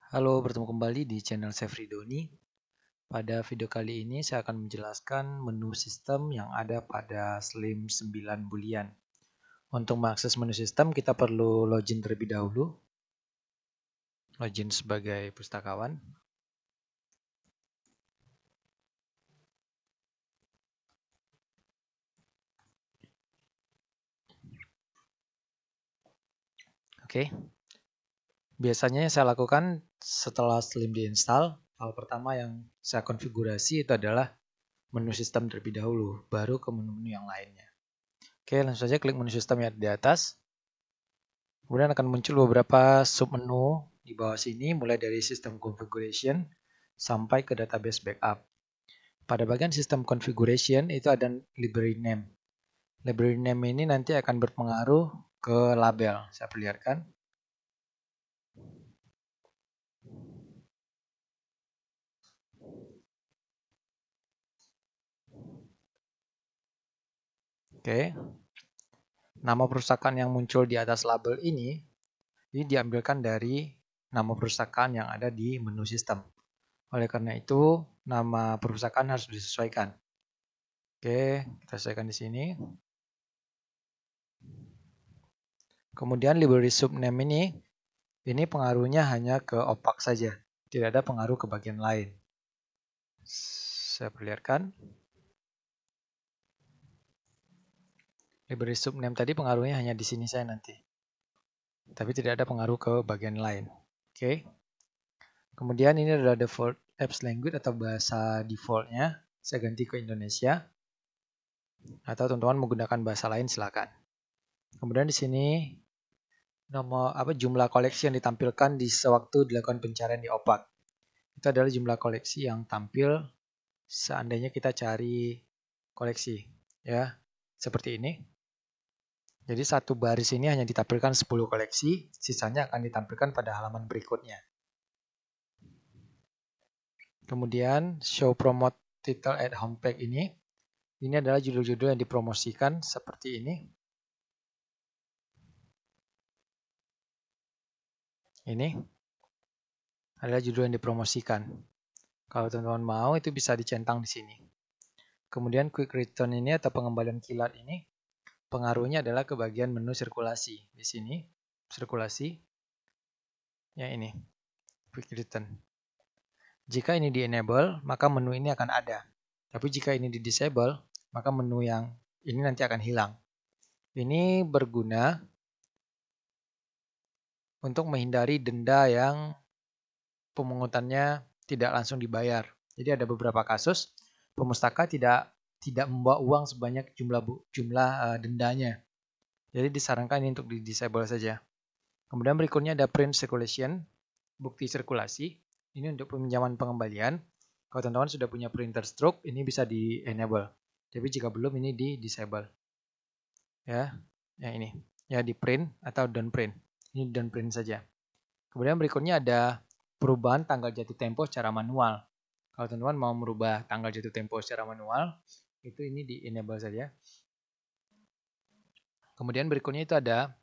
Halo, bertemu kembali di channel saya Fridoni. Pada video kali ini saya akan menjelaskan menu sistem yang ada pada Slim 9 Boolean. Untuk mengakses menu sistem kita perlu login terlebih dahulu. Login sebagai pustakawan. Oke. Biasanya yang saya lakukan setelah Slim diinstal, hal pertama yang saya konfigurasi itu adalah menu sistem terlebih dahulu, baru ke menu-menu yang lainnya. Oke, langsung saja klik menu sistem yang ada di atas. Kemudian akan muncul beberapa submenu di bawah sini, mulai dari sistem configuration sampai ke database backup. Pada bagian sistem configuration itu ada library name. Library name ini nanti akan berpengaruh ke label. Saya perlihatkan. Oke. Nama perusahaan yang muncul di atas label ini diambilkan dari nama perusahaan yang ada di menu sistem. Oleh karena itu, nama perusahaan harus disesuaikan. Oke, kita sesuaikan di sini. Kemudian library subname ini pengaruhnya hanya ke opak saja. Tidak ada pengaruh ke bagian lain. Saya perlihatkan. Library subname tadi pengaruhnya hanya di sini saya nanti. Tapi tidak ada pengaruh ke bagian lain. Oke. Kemudian ini adalah default apps language atau bahasa defaultnya. Saya ganti ke Indonesia. Atau teman-teman menggunakan bahasa lain silakan. Kemudian di sini jumlah koleksi yang ditampilkan di sewaktu dilakukan pencarian di opak. Itu adalah jumlah koleksi yang tampil seandainya kita cari koleksi, ya, seperti ini. Jadi satu baris ini hanya ditampilkan 10 koleksi, sisanya akan ditampilkan pada halaman berikutnya. Kemudian show promote title at homepage ini adalah judul-judul yang dipromosikan seperti ini. Ini adalah judul yang dipromosikan. Kalau teman-teman mau itu bisa dicentang di sini. Kemudian quick return ini atau pengembalian kilat ini pengaruhnya adalah ke bagian menu sirkulasi. Di sini sirkulasi. Ya ini, quick return. Jika ini di-enable, maka menu ini akan ada. Tapi jika ini di-disable, maka menu yang ini nanti akan hilang. Ini berguna untuk menghindari denda yang pemungutannya tidak langsung dibayar. Jadi ada beberapa kasus pemustaka tidak membawa uang sebanyak jumlah dendanya. Jadi disarankan ini untuk di-disable saja. Kemudian berikutnya ada print circulation, bukti sirkulasi. Ini untuk peminjaman pengembalian. Kalau teman-teman sudah punya printer stroke, ini bisa di-enable. Tapi jika belum, ini di-disable. Ya, yang ini. Ya, di print atau down print. Ini down print saja. Kemudian berikutnya ada perubahan tanggal jatuh tempo secara manual. Kalau teman-teman mau merubah tanggal jatuh tempo secara manual, itu ini di-enable saja. Kemudian berikutnya itu ada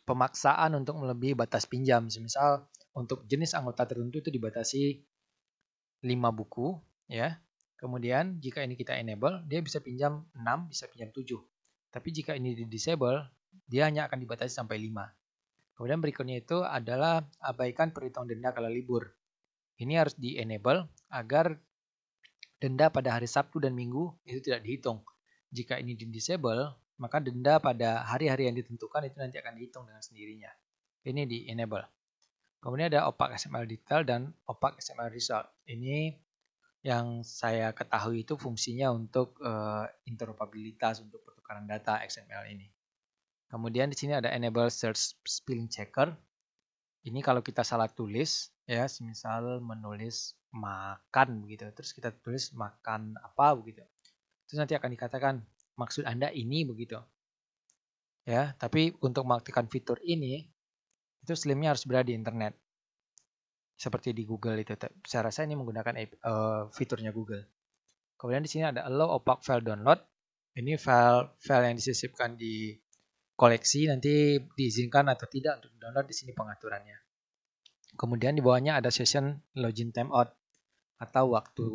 pemaksaan untuk melebihi batas pinjam. Misal untuk jenis anggota tertentu itu dibatasi 5 buku, ya. Kemudian jika ini kita enable, dia bisa pinjam 6, bisa pinjam 7. Tapi jika ini di disable, dia hanya akan dibatasi sampai 5. Kemudian berikutnya itu adalah abaikan perhitungan denda kala libur. Ini harus di-enable agar denda pada hari Sabtu dan Minggu itu tidak dihitung. Jika ini di-disable, maka denda pada hari-hari yang ditentukan itu nanti akan dihitung dengan sendirinya. Ini di-enable. Kemudian ada opak XML detail dan opak XML result. Ini yang saya ketahui itu fungsinya untuk interoperabilitas untuk pertukaran data XML ini. Kemudian di sini ada enable search spelling checker. Ini kalau kita salah tulis, ya, misal menulis makan begitu, terus kita tulis makan apa begitu, terus nanti akan dikatakan maksud Anda ini begitu, ya. Tapi untuk mengaktifkan fitur ini, itu Slimnya harus berada di internet, seperti di Google itu. Saya rasa ini menggunakan fiturnya Google. Kemudian di sini ada allow opaque file download. Ini file yang disisipkan di koleksi, nanti diizinkan atau tidak untuk download, di sini pengaturannya. Kemudian di bawahnya ada session login timeout atau waktu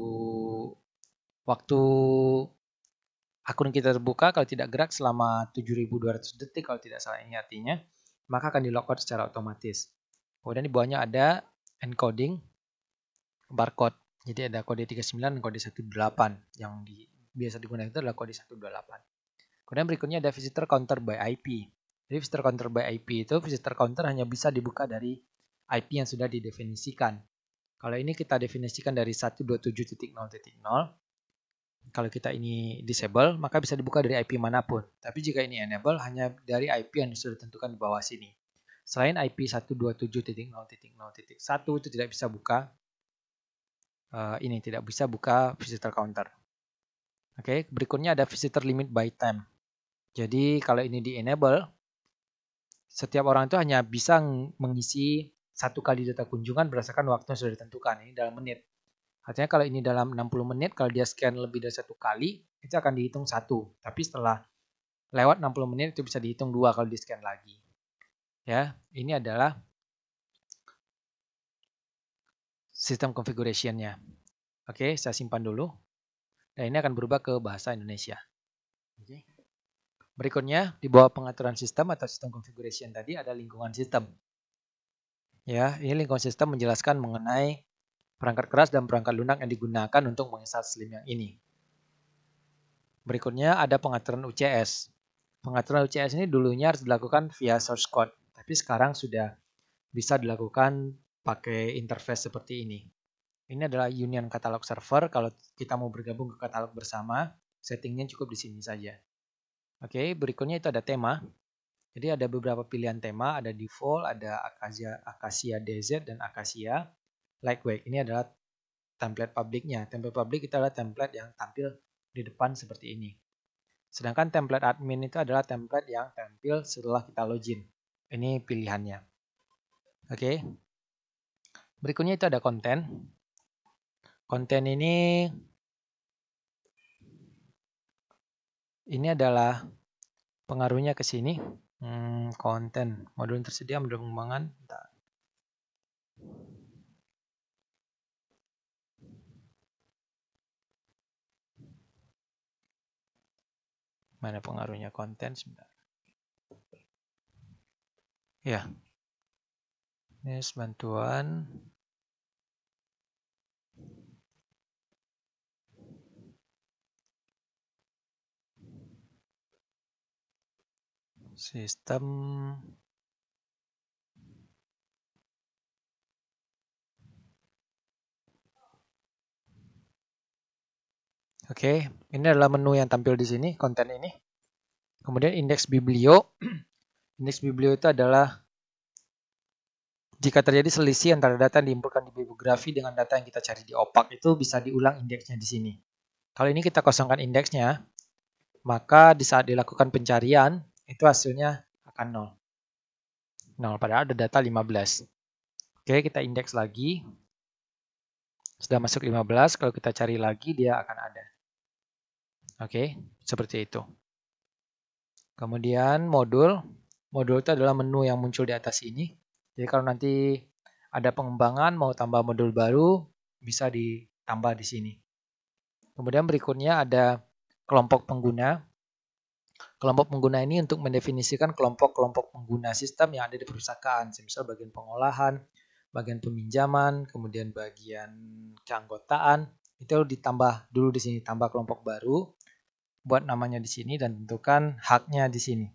akun kita terbuka kalau tidak gerak selama 7.200 detik kalau tidak salah ini artinya, maka akan di logout secara otomatis. Kemudian di bawahnya ada encoding barcode. Jadi ada kode 39 dan kode 18 yang biasa digunakan itu adalah kode 128. Kemudian berikutnya ada visitor counter by IP. Jadi visitor counter by IP itu visitor counter hanya bisa dibuka dari IP yang sudah didefinisikan. Kalau ini kita definisikan dari 127.0.0. Kalau kita ini disable, maka bisa dibuka dari IP manapun. Tapi jika ini enable, hanya dari IP yang sudah ditentukan di bawah sini. Selain IP 127.0.0.1 itu tidak bisa buka. Ini tidak bisa buka visitor counter. Oke, berikutnya ada visitor limit by time. Jadi kalau ini di enable, setiap orang itu hanya bisa mengisi 1 kali data kunjungan berdasarkan waktu yang sudah ditentukan. Ini dalam menit. Artinya kalau ini dalam 60 menit, kalau dia scan lebih dari 1 kali, itu akan dihitung 1. Tapi setelah lewat 60 menit itu bisa dihitung 2 kalau di scan lagi. Ya, ini adalah sistem configuration-nya. Oke, saya simpan dulu. Dan ini akan berubah ke bahasa Indonesia. Oke. Berikutnya, di bawah pengaturan sistem atau sistem configuration tadi ada lingkungan sistem. Ya, ini lingkungan sistem menjelaskan mengenai perangkat keras dan perangkat lunak yang digunakan untuk menginstal Slim yang ini. Berikutnya ada pengaturan UCS. Pengaturan UCS ini dulunya harus dilakukan via source code, tapi sekarang sudah bisa dilakukan pakai interface seperti ini. Ini adalah Union Catalog Server. Kalau kita mau bergabung ke katalog bersama, settingnya cukup di sini saja. Oke, berikutnya itu ada tema. Jadi ada beberapa pilihan tema, ada default, ada Acacia DZ, dan Acacia Lightweight. Ini adalah template publiknya. Template publik itu adalah template yang tampil di depan seperti ini. Sedangkan template admin itu adalah template yang tampil setelah kita login. Ini pilihannya. Oke. Berikutnya itu ada konten. Konten ini adalah pengaruhnya ke sini. Konten, modul tersedia, modul pengembangan. Mana pengaruhnya konten sebentar. Ya. Ini bantuan. Sistem. Oke, ini adalah menu yang tampil di sini, konten ini. Kemudian indeks biblio. Indeks biblio itu adalah jika terjadi selisih antara data yang diinputkan di bibliografi dengan data yang kita cari di OPAC, itu bisa diulang indeksnya di sini. Kalau ini kita kosongkan indeksnya, maka di saat dilakukan pencarian, itu hasilnya akan 0. 0, padahal ada data 15. Oke, kita indeks lagi. Sudah masuk 15, kalau kita cari lagi, dia akan ada. Oke, seperti itu. Kemudian modul. Modul itu adalah menu yang muncul di atas ini. Jadi kalau nanti ada pengembangan, mau tambah modul baru, bisa ditambah di sini. Kemudian berikutnya ada kelompok pengguna. Kelompok pengguna ini untuk mendefinisikan kelompok-kelompok pengguna sistem yang ada di perusahaan. Misal bagian pengolahan, bagian peminjaman, kemudian bagian keanggotaan. Itu ditambah dulu di sini, tambah kelompok baru. Buat namanya di sini dan tentukan haknya di sini.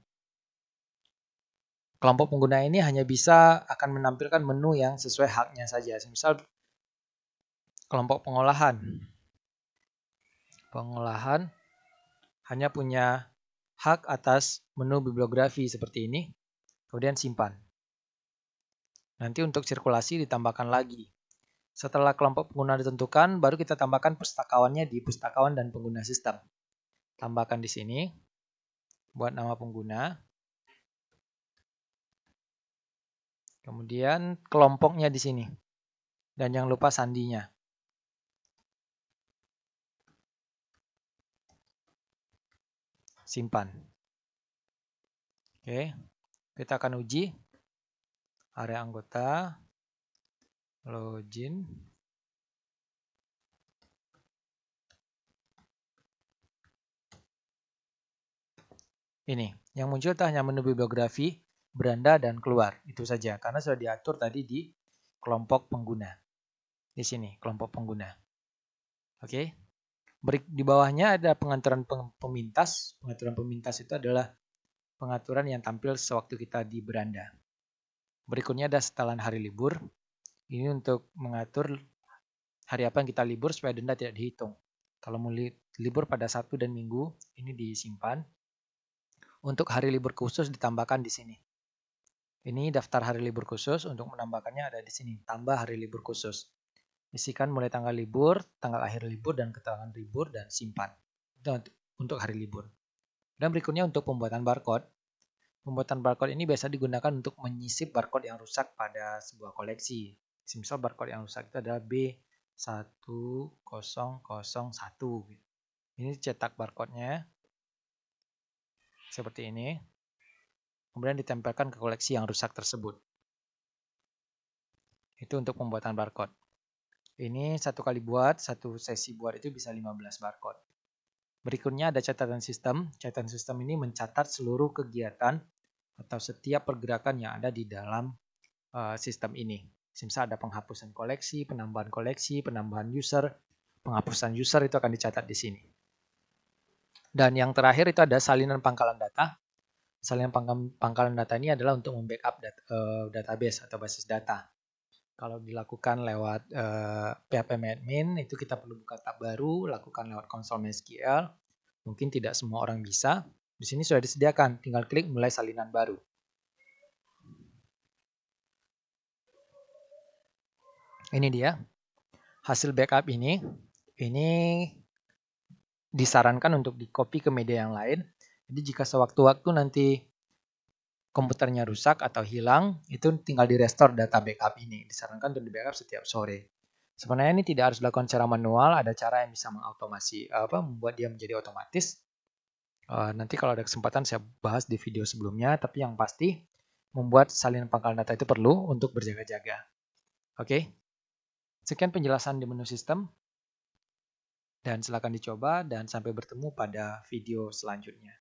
Kelompok pengguna ini hanya bisa akan menampilkan menu yang sesuai haknya saja. Misal kelompok pengolahan. Pengolahan hanya punya hak atas menu bibliografi seperti ini. Kemudian simpan. Nanti untuk sirkulasi ditambahkan lagi. Setelah kelompok pengguna ditentukan, baru kita tambahkan pustakawannya di pustakawan dan pengguna sistem. Tambahkan di sini. Buat nama pengguna. Kemudian kelompoknya di sini. Dan jangan lupa sandinya. Simpan. Oke, kita akan uji area anggota, login. Ini, yang muncul hanya menu bibliografi, beranda, dan keluar. Itu saja, karena sudah diatur tadi di kelompok pengguna. Di sini, kelompok pengguna. Oke. Di bawahnya ada pengaturan pemintas. Pengaturan pemintas itu adalah pengaturan yang tampil sewaktu kita di beranda. Berikutnya ada setelan hari libur. Ini untuk mengatur hari apa yang kita libur supaya denda tidak dihitung. Kalau mau libur pada Sabtu dan Minggu, ini disimpan. Untuk hari libur khusus ditambahkan di sini. Ini daftar hari libur khusus, untuk menambahkannya ada di sini, tambah hari libur khusus. Isikan mulai tanggal libur, tanggal akhir libur, dan keterangan libur, dan simpan. Itu untuk hari libur. Dan berikutnya untuk pembuatan barcode. Pembuatan barcode ini biasa digunakan untuk menyisip barcode yang rusak pada sebuah koleksi. Misal barcode yang rusak itu adalah B1001. Ini cetak barcode-nya seperti ini. Kemudian ditempelkan ke koleksi yang rusak tersebut. Itu untuk pembuatan barcode. Ini satu kali buat, satu sesi buat itu bisa 15 barcode. Berikutnya ada catatan sistem. Catatan sistem ini mencatat seluruh kegiatan atau setiap pergerakan yang ada di dalam sistem ini. Misal ada penghapusan koleksi, penambahan user, penghapusan user itu akan dicatat di sini. Dan yang terakhir itu ada salinan pangkalan data. Salinan pangkalan data ini adalah untuk membackup database atau basis data. Kalau dilakukan lewat php-admin, itu kita perlu buka tab baru, lakukan lewat konsol MySQL. Mungkin tidak semua orang bisa. Di sini sudah disediakan, tinggal klik mulai salinan baru. Ini dia. Hasil backup ini disarankan untuk di-copy ke media yang lain. Jadi jika sewaktu-waktu nanti komputernya rusak atau hilang, itu tinggal di-restore data backup ini. Disarankan untuk di-backup setiap sore. Sebenarnya ini tidak harus dilakukan secara manual, ada cara yang bisa membuat dia menjadi otomatis. Nanti kalau ada kesempatan saya bahas di video sebelumnya, tapi yang pasti membuat salinan pangkalan data itu perlu untuk berjaga-jaga. Oke. Sekian penjelasan di menu sistem. Dan silakan dicoba dan sampai bertemu pada video selanjutnya.